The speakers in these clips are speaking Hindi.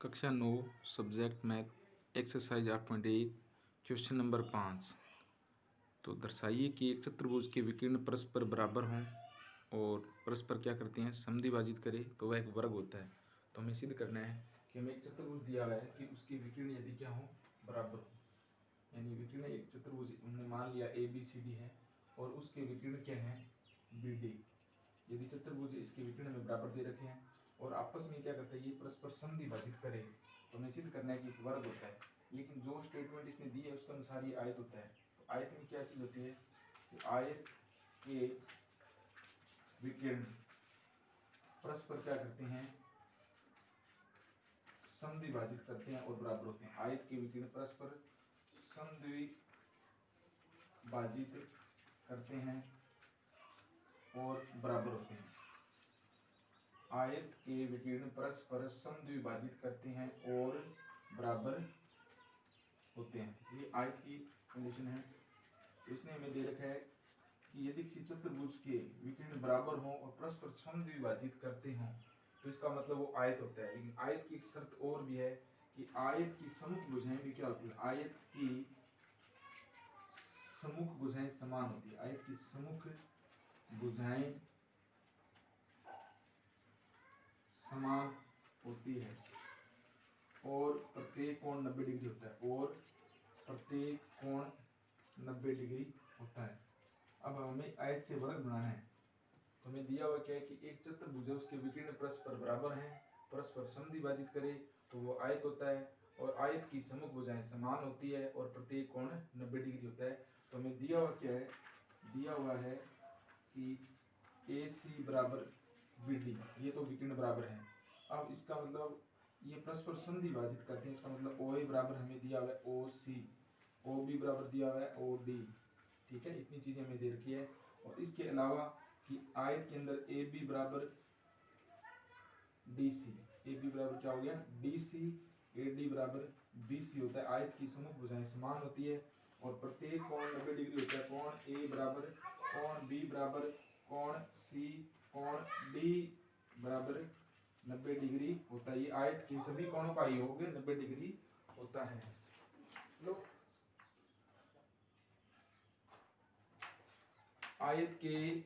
कक्षा 9 subject math exercise 8.1 question number 5। तो दर्शाइए कि एक चतुर्भुज के विकर्ण परस्पर बराबर हों और परस्पर क्या करते हैं, समद्विभाजित करें तो वह एक वर्ग होता है। तो हमें सिद्ध करना है कि हमें एक चतुर्भुज दिया हुआ है कि उसके विकर्ण यदि क्या हो, बराबर हो। यानी विकर्ण एक चतुर्भुज हमने मान लिया ABCD है और उसके विकर्ण क्या है, BD। यदि चतुर्भुज इसके विकर्ण में बराबर दे रखे हैं और आपस में क्या करता है, ये परस्पर समद्विभाजित करे तो हमें सिद्ध करना है कि एक वर्ग होता है। लेकिन जो स्टेटमेंट इसने दी है उसके अनुसार ये आयत होता है। तो आयत में क्या चीज होती है, कि आयत के विकर्ण परस्पर क्या करते हैं, समद्विभाजित करते हैं और बराबर होते हैं। आयत के विकर्ण परस्पर समद्विभाजित करते हैं और बराबर होते हैं। आयत के विकर्ण परस्पर समद्विभाजित करते हैं और बराबर होते हैं। ये आयत की कंडीशन है। तो इसने हमें दे रखा है कि यदि किसी चतुर्भुज के विकर्ण बराबर हों और परस्पर समद्विभाजित करते हों तो इसका मतलब वो आयत होता है। लेकिन आयत की एक शर्त और भी है कि आयत की सम्मुख भुजाएं भी क्या होती है, आयत की सम्मुख भुजाएं समान होती है। आयत की सम्मुख भुजाएं समान होती है और प्रत्येक कोण 90 डिग्री होता है, और प्रत्येक कोण 90 डिग्री होता है। अब हमें आयत से वर्ग बनाना है। तो हमें दिया हुआ क्या है कि एक चतुर्भुज है, उसके विकर्ण परस्पर बराबर हैं, परस्पर समद्विभाजित करे तो वो आयत होता है, और आयत की सम्मुख भुजाएं समान होती है और प्रत्येक कोण 90 डिग्री होता है। तो हमें दिया हुआ क्या है, दिया हुआ है कि AC बराबर BD, ये तो विकर्ण बराबर है। अब इसका मतलब ये परस्पर समद्विभाजित करते हैं, इसका मतलब OA बराबर हमें दिया हुआ है OC, OB बराबर दिया हुआ है OD। ठीक है, इतनी चीजें हमें दे रखी है। और इसके अलावा कि आयत के अंदर AB बराबर DC, AB बराबर क्या हो गया DC, AD बराबर BC होता है। आयत की सम्मुख भुजाएं समान होती है और प्रत्येक कोण 90 डिग्री होता है। कोण A बराबर, कोण B बराबर, कोण C, कोण D बराबर 90 डिग्री होता है। ये आयत के सभी कोणों का योग 90 डिग्री होता है। लो, आयत के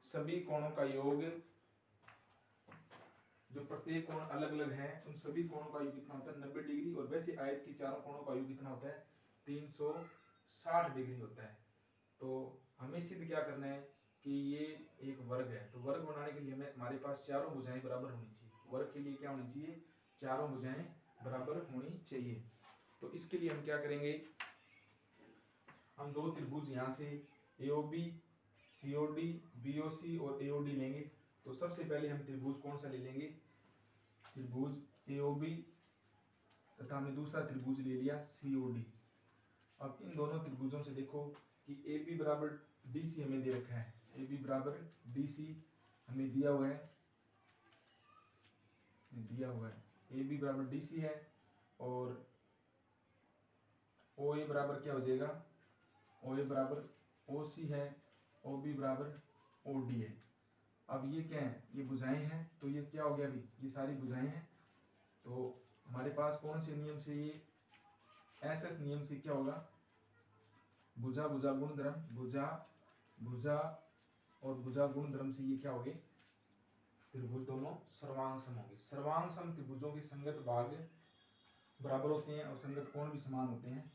सभी कोणों का योग, जो प्रत्येक कोण अलग अलग है, उन सभी कोणों का योग कितना होता है, 90 डिग्री। और वैसे आयत के चारों कोणों का योग कितना होता है, 360 डिग्री होता है। तो हमें सिद्ध क्या करना है कि ये एक वर्ग है। तो वर्ग बनाने के लिए हमें, हमारे पास चारों भुजाएं बराबर होनी चाहिए। वर्ग के लिए क्या होनी चाहिए, चारों भुजाएं बराबर होनी चाहिए। तो इसके लिए हम क्या करेंगे, हम दो त्रिभुज यहाँ से AOB, COD, BOC और AOD लेंगे। तो सबसे पहले हम त्रिभुज कौन सा ले लेंगे, त्रिभुज AOB, तथा हमने दूसरा त्रिभुज ले लिया COD। अब इन दोनों त्रिभुजों से देखो कि AB बराबर DC हमें दे रखा है, AB बराबर DC हमें दिया हुआ है, AB बराबर DC है, और OA बराबर क्या हो जाएगा, OA बराबर OC है, OB बराबर OD है। अब ये क्या है, ये भुजाएं हैं, तो ये क्या हो गया, अभी ये सारी भुजाएं हैं। तो हमारे पास कौन से नियम से, ये SS नियम से क्या होगा, भुजा भुजा गुणधर्म, भुजा भुजा और भुजा गुणधर्म से ये क्या हो गए, त्रिभुज दोनों सर्वांग सम होंगे। सर्वांग सम त्रिभुजों के संगत भाग बराबर होते हैं और संगत कोण भी समान होते हैं।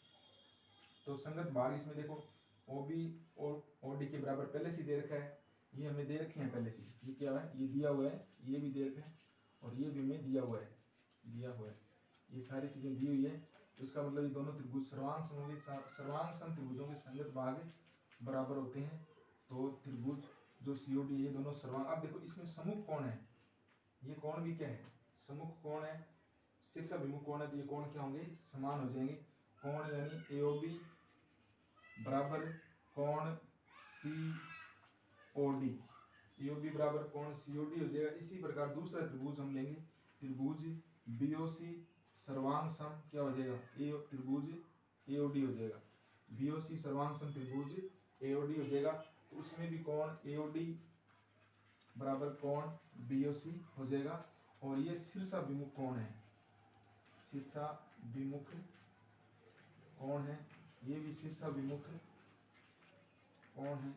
तो संगत भाग इसमें देखो OB और OD के बराबर पहले से दे रखा है, ये हमें दे रखे हैं पहले से। ये क्या है, ये दिया हुआ है, ये भी दे रखा है और ये भी हमें दिया हुआ है, ये सारी चीजें दी हुई है। तो इसका मतलब ये दोनों त्रिभुज सर्वांग सम होंगे। सर्वांग सम त्रिभुजों के संगत भाग बराबर होते हैं। तो त्रिभुज जो COD है, ये दोनों सर्वांग। अब देखो इसमें सम्मुख कोण है, ये कोण भी क्या है, सम्मुख कोण है, शीर्षाभिमुख कोण है, तो ये कोण क्या होंगे, समान हो जाएंगे। कोण यानी AOB बराबर कोण COD, AOB बराबर कोण COD हो जाएगा। इसी प्रकार दूसरा त्रिभुज हम लेंगे, त्रिभुज BOC सर्वांग सम क्या हो जाएगा, त्रिभुज AOD हो जाएगा। BOC सर्वांग सम त्रिभुज AOD हो जाएगा। तो उसमें भी कोण AOD बराबर कोण BOC हो जाएगा। और ये शीर्षाभिमुख कोण है, शीर्षाभिमुख कोण है, ये भी शीर्षाभिमुख कोण है।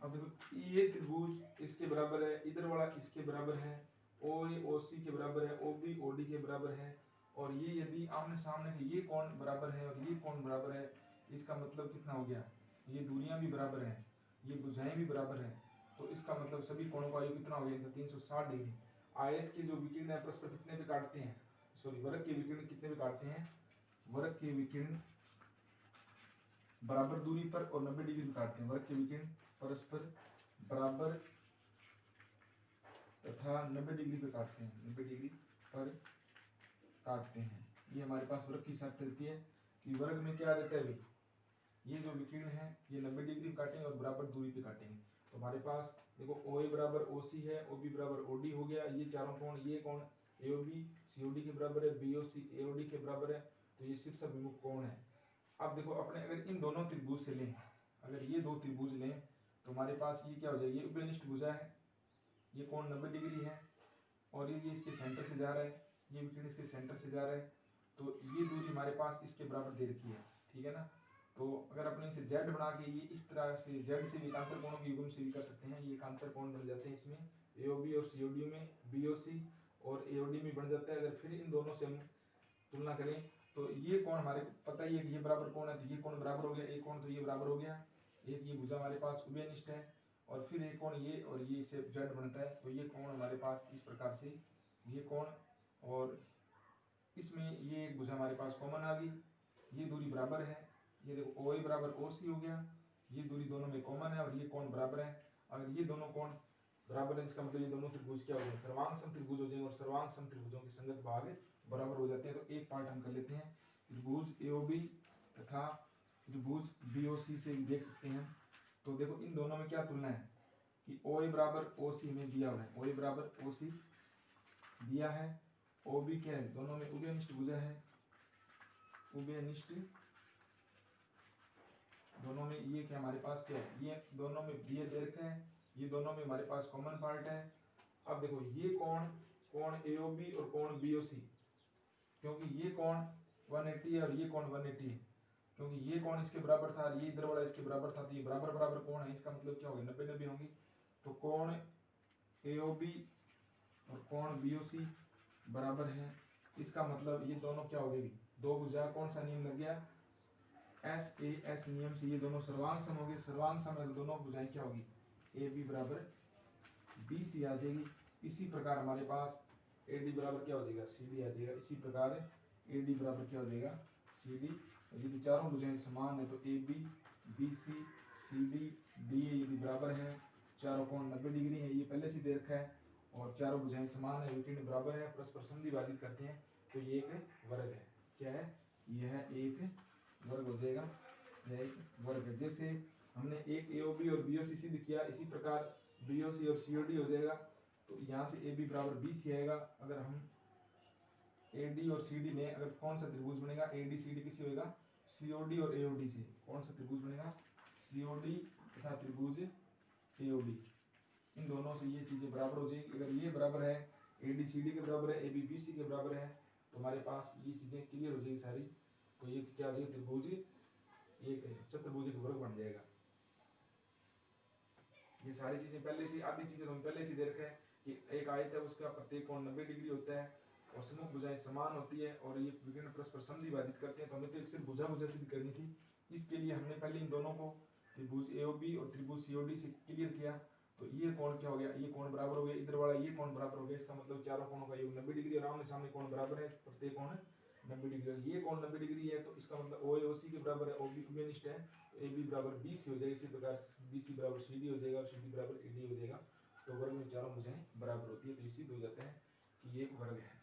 अब देखो ये त्रिभुज इसके बराबर है, इधर वाला इसके बराबर है, ओ ए ओ सी के बराबर है, ओ बी ओ डी के बराबर है, और ये यदि आमने सामने है, ये कोण बराबर है और ये कोण बराबर है, इसका मतलब कितना हो गया, ये दूरियां भी बराबर हैं, ये भुजाएं भी बराबर हैं, तो इसका मतलब सभी कोणों का योग कितना हो गया, 360 डिग्री। आयत के जो विकिरण है परस्पर कितने पे काटते हैं, सॉरी वर्ग के विकिरण कितने पे काटते हैं, वर्ग के विकिरण बराबर दूरी पर और 90 डिग्री पे काटते हैं, वर्ग के विकिरण परस्पर बराबर तथा 90 डिग्री पे काटते हैं, 90 डिग्री पर काटते हैं। ये हमारे पास वर्ग की शर्त रहती है कि वर्ग में क्या रहता है भाई, ये जो विकिरण है ये 90 डिग्री पे काटेंगे और बराबर दूरी पे काटेंगे। तो हमारे पास देखो ओ ए बराबर ओ सी है, ओ बी बराबर ओ डी हो गया, ये चारों कोण, ये कोण ए O B C O D के बराबर है, बी ओ सी ए ओ डी के बराबर है, तो ये शीर्षाभिमुख कोण है। अब देखो अपने अगर इन दोनों त्रिभुज से लें, अगर ये दो त्रिभुज लें तो हमारे पास ये क्या हो जाएगी, ये उभयनिष्ठ भुजा है, ये कोण 90 डिग्री है और ये इसके सेंटर से जा रहा है, ये विकिरण इसके सेंटर से जा रहा है, तो ये दूरी हमारे पास इसके बराबर दे रखी है, ठीक है ना। तो अगर अपने इसे z बना के ये इस तरह से z से एकांतर कोणों के युग्म से भी कर सकते हैं, ये एकांतर कोण बन जाते हैं इसमें AOB और COD में, BOC और AOD में बन जाता है। अगर फिर इन दोनों से हम तुलना करें तो ये कोण हमारे पता ही है कि ये बराबर कोण है, तो ये कोण बराबर हो गया, एक कोण तो ये बराबर हो गया, एक ये भुजा हमारे पास उभयनिष्ठ है, और फिर एक कोण ये और ये इससे z बनता है, तो ये कोण हमारे पास इस प्रकार से ये कोण, और इसमें ये एक भुजा हमारे पास कॉमन आ गई, ये दूरी बराबर है, ये देखो ओ ए बराबर ओ सी हो गया, ये दूरी दोनों में कॉमन है और ये कोण बराबर है। अगर ये दोनों कोण बराबर है इसका मतलब ये दोनों त्रिभुज क्या हो जाएंगे, सर्वांग सम त्रिभुज हो जाएंगे, और सर्वांग सम त्रिभुजों के संगत भाग बराबर हो जाते हैं। तो एक पार्ट हम कर लेते हैं, त्रिभुज AOB तथा त्रिभुज BOC से देख सकते हैं। तो देखो इन दोनों में क्या तुलना है कि ओ ए बराबर ओ सी में दिया हुआ है, ओ ए बराबर ओ सी दिया है, ओ बी क्या है, दोनों में उभयनिष्ठ भुजा है, उभयनिष्ठ दोनों में ये क्या हमारे पास क्या है, ये दोनों में ये दे रखा है, ये दोनों में हमारे पास कॉमन पार्ट है। अब देखो ये कोण AOB और कोण BOC, क्योंकि ये कोण 180 है और ये कोण 180 है, क्योंकि ये कोण इसके बराबर था और ये इधर वाला इसके बराबर था, तो ये बराबर बराबर कोण है, इसका मतलब क्या होगा 90-90 होंगी। तो कोण AOB और कोण BOC बराबर है, इसका मतलब ये दोनों क्या हो गए, दो भुजा, कौन सा नियम लग गया, SAS नियम से ये दोनों सर्वांग सम हो गए। सर्वांग सम में दोनों भुजाएं क्या होगी, AB बराबर BC आ जाएगी। इसी प्रकार हमारे पास AD बराबर क्या हो जाएगा, CD आ जाएगा। इसी प्रकार AD बराबर क्या हो जाएगा, CD। यदि चारों भुजाएं समान है तो AB BC CD DA यदि बराबर है, चारों कोण 90 डिग्री है, ये पहले से दे रखा है, और चारों भुजाएं समान है, विकिरण बराबर है, परस्पर समद्वि विभाजित करते हैं, तो ये एक वर्ग है। क्या है, यह एक वर्ग हो जाएगा, यह एक वर्ग है। जैसे हमने एक AOB और BOC सिद्ध किया, इसी प्रकार BOC और COD हो जाएगा। तो यहाँ से AB बराबर BC आएगा। अगर हम AD और CD में अगर कौन सा त्रिभुज बनेगा, AD CD किसी होगा, COD और AOD से कौन सा त्रिभुज बनेगा, COD तथा त्रिभुज AOD, इन दोनों से ये चीजें बराबर हो जाएगी। अगर ये बराबर है, AD CD के बराबर है, AB BC के बराबर है, तो हमारे पास ये चीजें क्लियर हो जाएगी सारी। तो ये क्या हो जाएगा, त्रिभुज एक चतुर्भुज एक वर्ग बन जाएगा। ये सारी चीजें पहले से, आधी चीजें तो हम पहले से दे रखे हैं कि एक आयत है उसका प्रत्येक कोण 90 डिग्री होता है और समूह भुजाएं समान होती है और ये विकिरण परस्पर समद्वि विभाजित करते हैं। तो हमें तो एक सिर्फ भुजा सिद्ध करनी थी, इसके लिए हमने पहले इन दोनों को त्रिभुज AOB और त्रिभुज COD से क्लियर किया। तो ये कोण क्या हो गया, ये कोण बराबर हो गया, इधर वाला ये कोण बराबर हो गया, इसका मतलब चारों कोणों का योग 90 डिग्री, और आमने सामने कोण बराबर है, प्रत्येक कोण 90 डिग्री। ये कोण 90 डिग्री है, तो इसका मतलब OAOC के बराबर है, OB उभयनिष्ठ है, तो AB बराबर BC हो जाएगा। इसी प्रकार BC बराबर CD हो जाएगा और CD बराबर AD हो जाएगा। तो वर्ग में चारों भुजाएं बराबर होती है, तो ये सिद्ध हो जाता है कि ये एक वर्ग है।